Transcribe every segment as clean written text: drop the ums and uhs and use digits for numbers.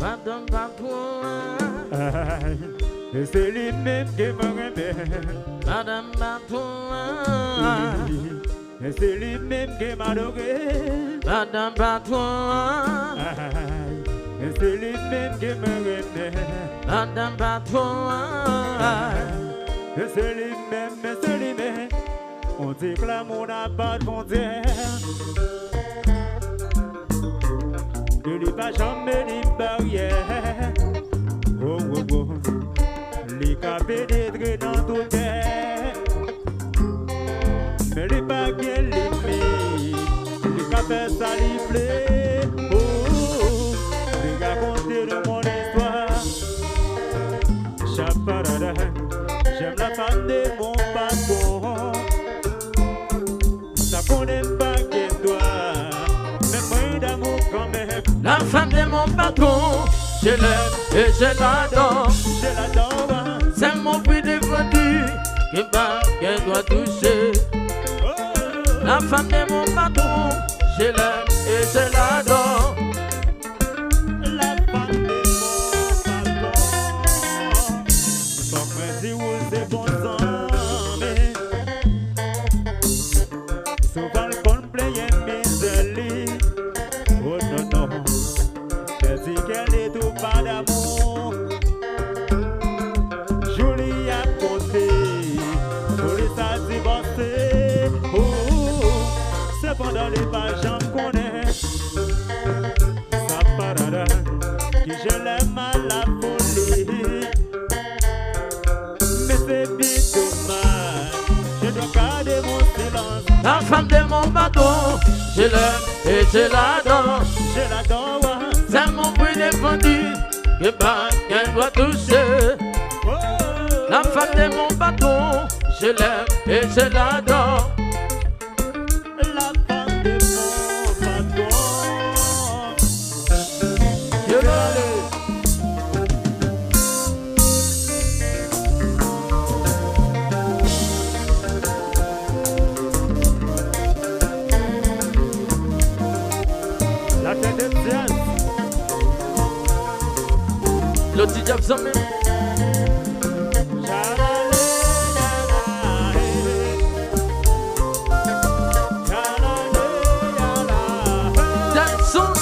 Madame Patron. Et c'est lui-même qui me remet. Madame Patron. Et c'est lui-même qui m'a adoré. Madame Patron. Et c'est lui-même qui me remet. Madame Patron. Et c'est lui-même, c'est lui-même. On dit que l'amour n'a pas de frontières. Il n'y a pas jamais de barrière. Oh, oh, oh. Les cas pénétrés dans tout terre. Mais les pas bien l'aimer. Les cas fait ça lui plaît. Oh, oh, oh. Les gars compter de mon histoire. Chaparada. J'aime la femme de mon patron. Ça connaît pas qu'elle doit. Mais moi d'amour quand même. La femme de mon patron, je l'aime et je l'adore. Je l'adore. C'est mon prix défendu que bah qu'elle doit toucher. La femme de mon patron, je l'aime et je l'adore. La femme de mon patron. Son principe c'est bon sang. Souvent le complet est misérable. Oh non non. Elle dit qu'elle est tout pas d'amour. Julie a compté. Police a divorcé. Oh, cependant les pages j'en connais. Ça parada. Qui je l'aime à la folie. Mais c'est bien dommage. Je dois garder mon silence. La femme de mon patron, je l'aime et je l'adore. Je l'adore. C'est mon prix défendu que bah qu'elle doit toucher. Oh, La femme de mon patron, je l'aime et je l'adore. la femme de mon patron. Je l'aime. La tête de jazz. Le petit diable s'en met. Jackson.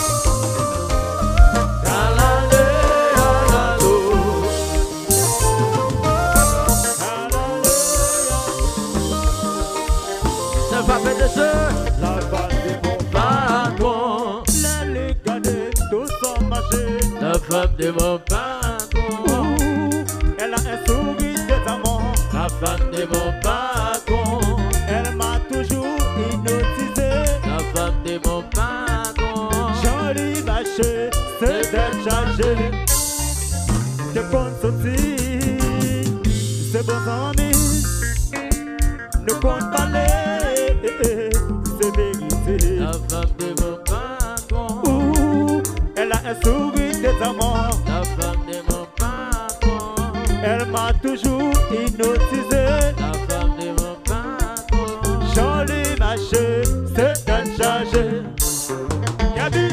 C'est pas fait de ce La femme de mon patron. les garder tous sont marchés. La femme de mon patron. Elle a un sourire de amour. La femme de mon patron. Elle m'a toujours hypnotisé. La femme de mon patron. Jolie vache, c'est d'être chargé. De compte sortir, c'est bon amis. Ne compte parler, c'est vérité. La femme de mon patron. Elle a un sourire de amour. La femme de mon patron. Elle m'a toujours hypnotisé. La femme de mon patron. Jolie vache, c'est d'être chargé. Gabi.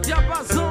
Diapason.